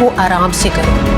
को आराम से करो।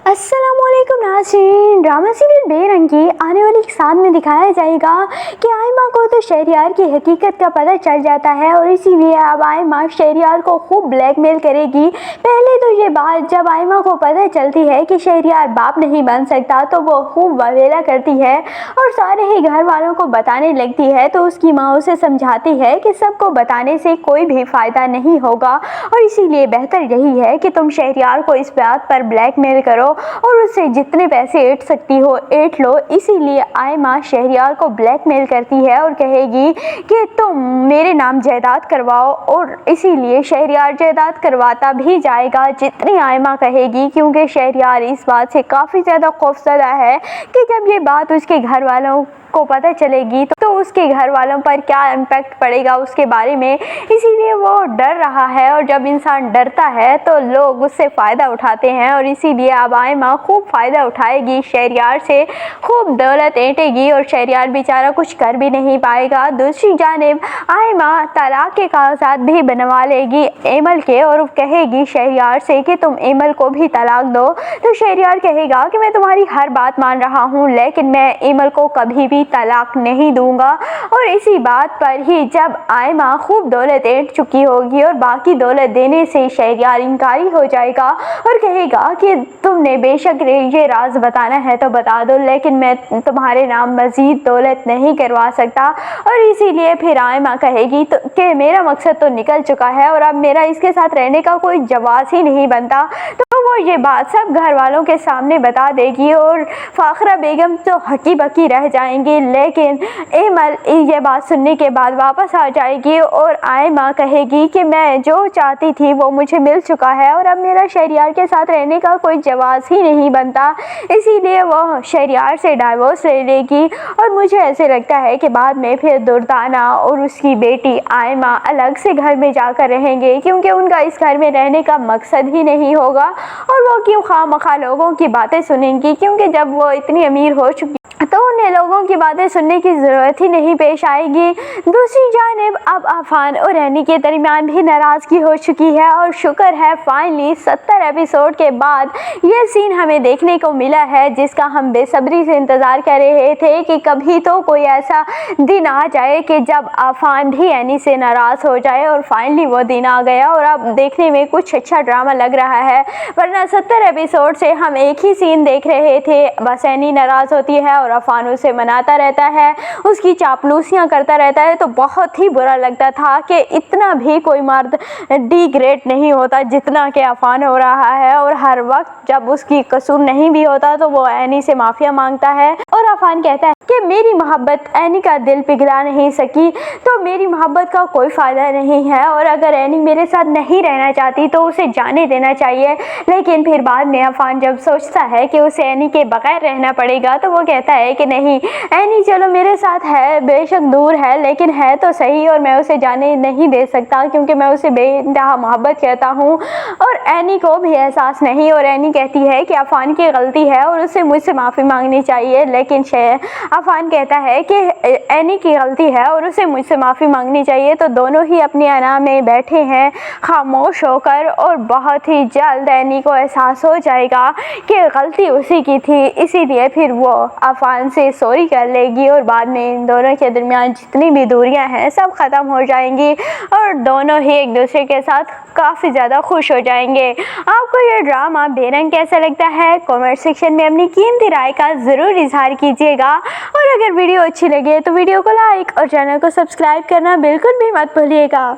अस्सलामुअलैकुम नाज़रीन, ड्रामा सीरियल बेरंग की आने वाली साल में दिखाया जाएगा कि आयमा को तो शहरयार की हकीकत का पता चल जाता है और इसीलिए अब आयमा शहरयार को खूब ब्लैकमेल करेगी। पहले तो ये बात जब आयमा को पता चलती है कि शहरयार बाप नहीं बन सकता तो वो खूब ववेला करती है और सारे ही घर वालों को बताने लगती है। तो उसकी माँ उसे समझाती है कि सबको बताने से कोई भी फ़ायदा नहीं होगा और इसीलिए बेहतर यही है कि तुम शहरयार को इस बात पर ब्लैकमेल करो और उससे जितने पैसे ऐंठ सकती हो ऐंठ लो। इसीलिए आयमा शहरयार को ब्लैकमेल करती है और कहेगी कि तुम मेरे नाम जायदाद करवाओ और इसीलिए शहरयार जायदाद करवाता भी जाएगा जितनी आयमा कहेगी, क्योंकि शहरयार इस बात से काफ़ी ज़्यादा खौफजदा है कि जब ये बात उसके घर वालों को पता चलेगी तो उसके घर वालों पर क्या इम्पैक्ट पड़ेगा उसके बारे में। इसीलिए वो डर रहा है और जब इंसान डरता है तो लोग उससे फ़ायदा उठाते हैं और इसीलिए अब आयमा खूब फ़ायदा उठाएगी, शहरयार से खूब दौलत ऐंठेगी और शहरयार बेचारा कुछ कर भी नहीं पाएगा। दूसरी जानिब आयमा तलाक के कागजात भी बनवा लेगी एमल के और कहेगी शहरयार से कि तुम एमल को भी तलाक दो। तो शहरयार कहेगा कि मैं तुम्हारी हर बात मान रहा हूँ लेकिन मैं एमल को कभी भी तलाक नहीं दूंगा। और इसी बात पर ही जब आयमा खूब दौलत ऐंठ चुकी होगी और बाकी दौलत देने से शहरयार इनकारी हो जाएगा और कहेगा कि तुमने बेशक ये राज बताना है तो बता दो लेकिन मैं तुम्हारे नाम मजीद दौलत नहीं करवा सकता। और इसीलिए फिर आयमा कहेगी तो कि मेरा मकसद तो निकल चुका है और अब मेरा इसके साथ रहने का कोई जवाब ही नहीं बनता। तो वो ये बात सब घर वालों के सामने बता देगी और फाखरा बेगम तो हकी बकी रह जाएंगी, लेकिन एमल ये बात सुनने के बाद वापस आ जाएगी और आयमा कहेगी कि मैं जो चाहती थी वो मुझे मिल चुका है और अब मेरा शहरयार के साथ रहने का कोई जवाब ही नहीं बनता। इसीलिए वो शहरयार से डाइवोर्स ले लेगी और मुझे ऐसे लगता है कि बाद में फिर दुर्दाना और उसकी बेटी आयमा अलग से घर में जाकर रहेंगे, क्योंकि उनका इस घर में रहने का मकसद ही नहीं होगा और वो क्यों खामखा लोगों की बातें सुनेंगी, क्योंकि जब वो इतनी अमीर हो चुकी तो उन्हें लोगों की बातें सुनने की ज़रूरत ही नहीं पेश आएगी। दूसरी जानिब अब अफान और रैनी के दरमियान भी नाराज़गी हो चुकी है और शुक्र है फाइनली 70 एपिसोड के बाद ये सीन हमें देखने को मिला है जिसका हम बेसब्री से इंतज़ार कर रहे थे कि कभी तो कोई ऐसा दिन आ जाए कि जब अफान भी एनी से नाराज़ हो जाए और फाइनली वो दिन आ गया और अब देखने में कुछ अच्छा ड्रामा लग रहा है। वरना 70 एपिसोड से हम एक ही सीन देख रहे थे, बस एनी नाराज़ होती है और अफान उसे मनाता रहता है, उसकी चापलूसियाँ करता रहता है। तो बहुत ही बुरा लगता था कि इतना भी कोई मर्द डिग्रेड नहीं होता जितना कि अफान हो रहा है और हर वक्त जब उसकी कसूर नहीं भी होता तो वो एनी से माफ़िया मांगता है और अफान कहता है कि मेरी मोहब्बत एनी का दिल पिघला नहीं सकी तो मेरी मोहब्बत का कोई फ़ायदा नहीं है और अगर एनी मेरे साथ नहीं रहना चाहती तो उसे जाने देना चाहिए। लेकिन फिर बाद में अफान जब सोचता है कि उसे एनी के बगैर रहना पड़ेगा तो वो कहता है कि नहीं, एनी चलो मेरे साथ है, बेशक दूर है लेकिन है तो सही और मैं उसे जाने नहीं दे सकता क्योंकि मैं उसे बेइंतहा मोहब्बत करता हूँ। और एनी को भी एहसास नहीं और एनी कहती है कि अफान की गलती है और उसे मुझसे माफ़ी मांगनी चाहिए, लेकिन अफान कहता है कि एनी की गलती है और उसे मुझसे माफ़ी मांगनी चाहिए। तो दोनों ही अपनी अना में बैठे हैं खामोश होकर और बहुत ही जल्द एनी को एहसास हो जाएगा कि गलती उसी की थी, इसीलिए फिर वो अफान से सॉरी कर लेगी और बाद में इन दोनों के दरमियान जितनी भी दूरियां हैं सब ख़त्म हो जाएंगी और दोनों ही एक दूसरे के साथ काफ़ी ज़्यादा खुश हो जाएंगे। आपको ये ड्रामा बेरंग कैसा लगता है कमेंट सेक्शन में अपनी कीमती राय का ज़रूर इजहार कीजिएगा और अगर वीडियो अच्छी लगे तो वीडियो को लाइक और चैनल को सब्सक्राइब करना बिल्कुल भी मत भूलिएगा।